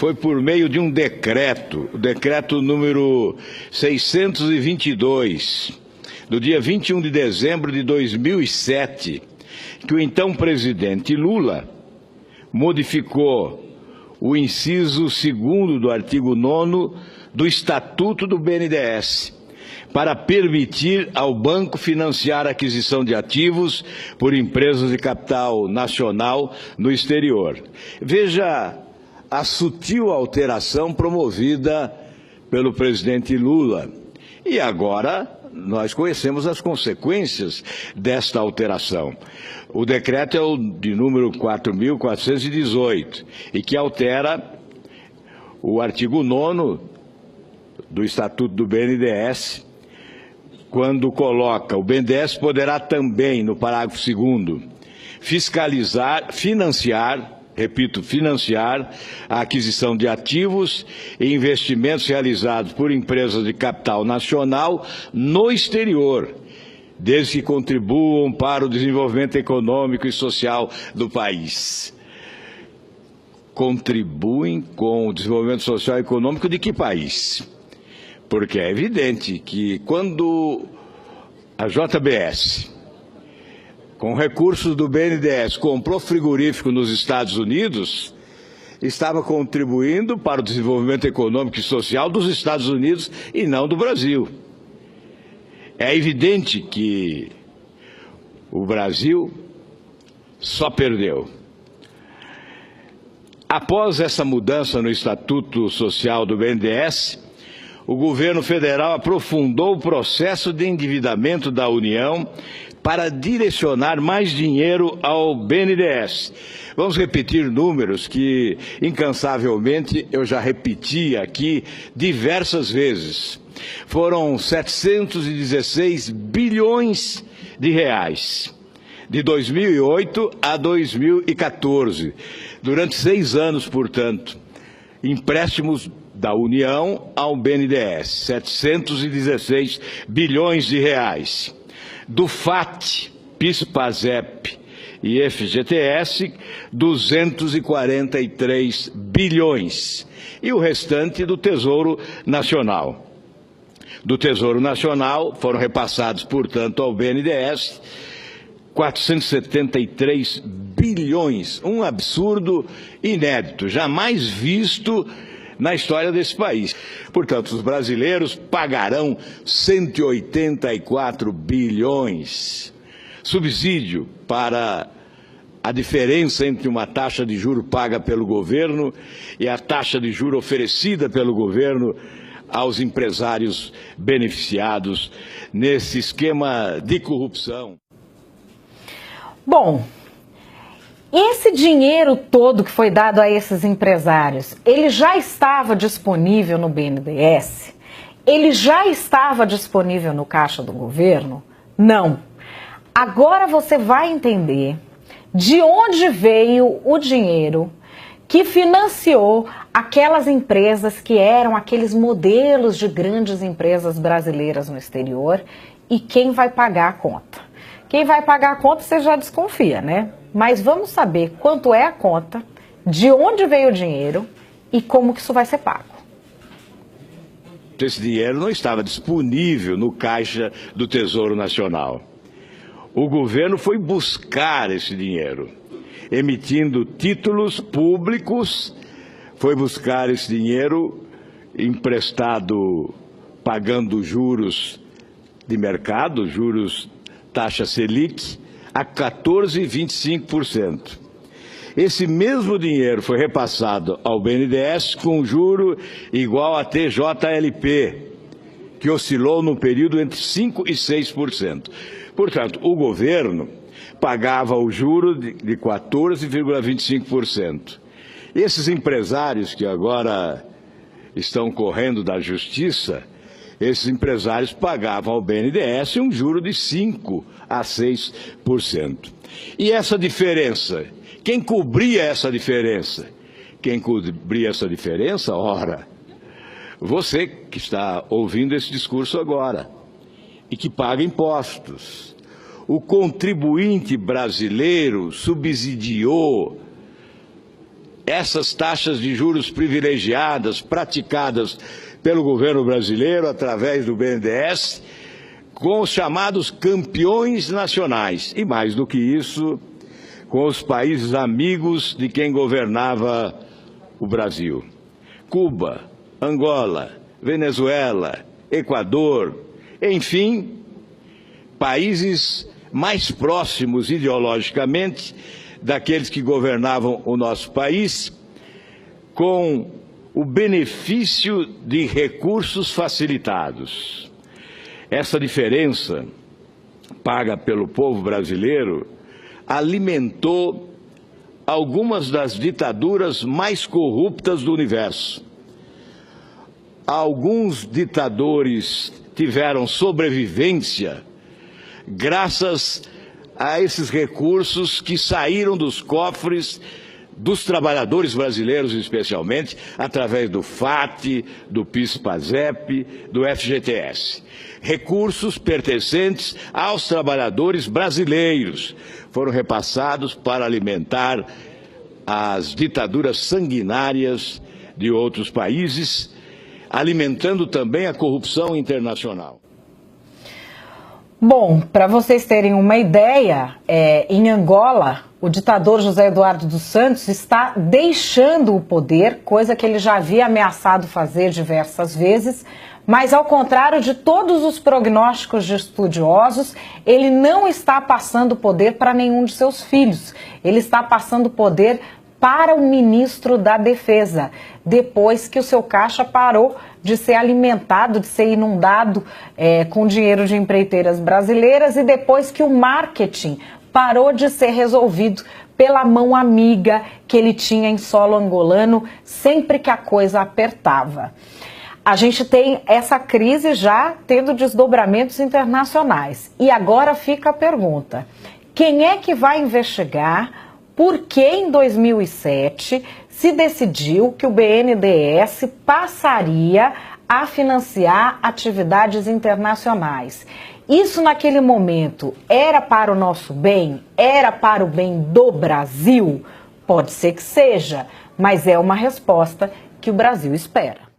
foi por meio de um decreto, o decreto número 622, do dia 21 de dezembro de 2007, que o então presidente Lula modificou o inciso 2º do artigo 9º do Estatuto do BNDES, para permitir ao banco financiar a aquisição de ativos por empresas de capital nacional no exterior. Veja a sutil alteração promovida pelo presidente Lula. E agora nós conhecemos as consequências desta alteração. O decreto é o de número 4.418 e que altera o artigo 9º do Estatuto do BNDES, quando coloca: o BNDES poderá também, no parágrafo 2º, financiar a aquisição de ativos e investimentos realizados por empresas de capital nacional no exterior, desde que contribuam para o desenvolvimento econômico e social do país. Contribuem com o desenvolvimento social e econômico de que país? Porque é evidente que quando a JBS, com recursos do BNDES, comprou frigorífico nos Estados Unidos, estava contribuindo para o desenvolvimento econômico e social dos Estados Unidos e não do Brasil. É evidente que o Brasil só perdeu. Após essa mudança no Estatuto Social do BNDES, o governo federal aprofundou o processo de endividamento da União para direcionar mais dinheiro ao BNDES. Vamos repetir números que, incansavelmente, eu já repeti aqui diversas vezes. Foram 716 bilhões de reais, de 2008 a 2014, durante 6 anos, portanto, empréstimos da União ao BNDES, 716 bilhões de reais. Do FAT, PIS, PASEP e FGTS, 243 bilhões. E o restante do Tesouro Nacional. Do Tesouro Nacional foram repassados, portanto, ao BNDES 473 bilhões, um absurdo inédito, jamais visto na história desse país. Portanto, os brasileiros pagarão 184 bilhões. Subsídio para a diferença entre uma taxa de juro paga pelo governo e a taxa de juro oferecida pelo governo aos empresários beneficiados nesse esquema de corrupção. Bom, esse dinheiro todo que foi dado a esses empresários, ele já estava disponível no BNDES? Ele já estava disponível no caixa do governo? Não. Agora você vai entender de onde veio o dinheiro que financiou aquelas empresas que eram aqueles modelos de grandes empresas brasileiras no exterior e quem vai pagar a conta. Quem vai pagar a conta você já desconfia, né? Mas vamos saber quanto é a conta, de onde veio o dinheiro e como que isso vai ser pago. Esse dinheiro não estava disponível no caixa do Tesouro Nacional. O governo foi buscar esse dinheiro, emitindo títulos públicos, foi buscar esse dinheiro emprestado, pagando juros de mercado, juros taxa Selic, a 14,25%. Esse mesmo dinheiro foi repassado ao BNDES com juro igual a TJLP, que oscilou no período entre 5% e 6%. Portanto, o governo pagava o juro de 14,25%. Esses empresários que agora estão correndo da justiça, esses empresários pagavam ao BNDES um juro de 5% a 6%. E essa diferença, quem cobria essa diferença? Quem cobria essa diferença? Ora, você que está ouvindo esse discurso agora e que paga impostos. O contribuinte brasileiro subsidiou essas taxas de juros privilegiadas praticadas pelo governo brasileiro através do BNDES com os chamados campeões nacionais e, mais do que isso, com os países amigos de quem governava o Brasil. Cuba, Angola, Venezuela, Equador, enfim, países mais próximos ideologicamente daqueles que governavam o nosso país, com o benefício de recursos facilitados. Essa diferença paga pelo povo brasileiro alimentou algumas das ditaduras mais corruptas do universo. Alguns ditadores tiveram sobrevivência graças a esses recursos que saíram dos cofres dos trabalhadores brasileiros, especialmente, através do FAT, do PIS/PASEP, do FGTS. Recursos pertencentes aos trabalhadores brasileiros foram repassados para alimentar as ditaduras sanguinárias de outros países, alimentando também a corrupção internacional. Bom, para vocês terem uma ideia, em Angola, o ditador José Eduardo dos Santos está deixando o poder, coisa que ele já havia ameaçado fazer diversas vezes, mas ao contrário de todos os prognósticos de estudiosos, ele não está passando o poder para nenhum de seus filhos, ele está passando o poder para o ministro da Defesa, depois que o seu caixa parou de ser alimentado, de ser inundado com dinheiro de empreiteiras brasileiras e depois que o marketing parou de ser resolvido pela mão amiga que ele tinha em solo angolano sempre que a coisa apertava. A gente tem essa crise já tendo desdobramentos internacionais. E agora fica a pergunta, quem é que vai investigar por que em 2007 se decidiu que o BNDES passaria a financiar atividades internacionais? Isso naquele momento era para o nosso bem? Era para o bem do Brasil? Pode ser que seja, mas é uma resposta que o Brasil espera.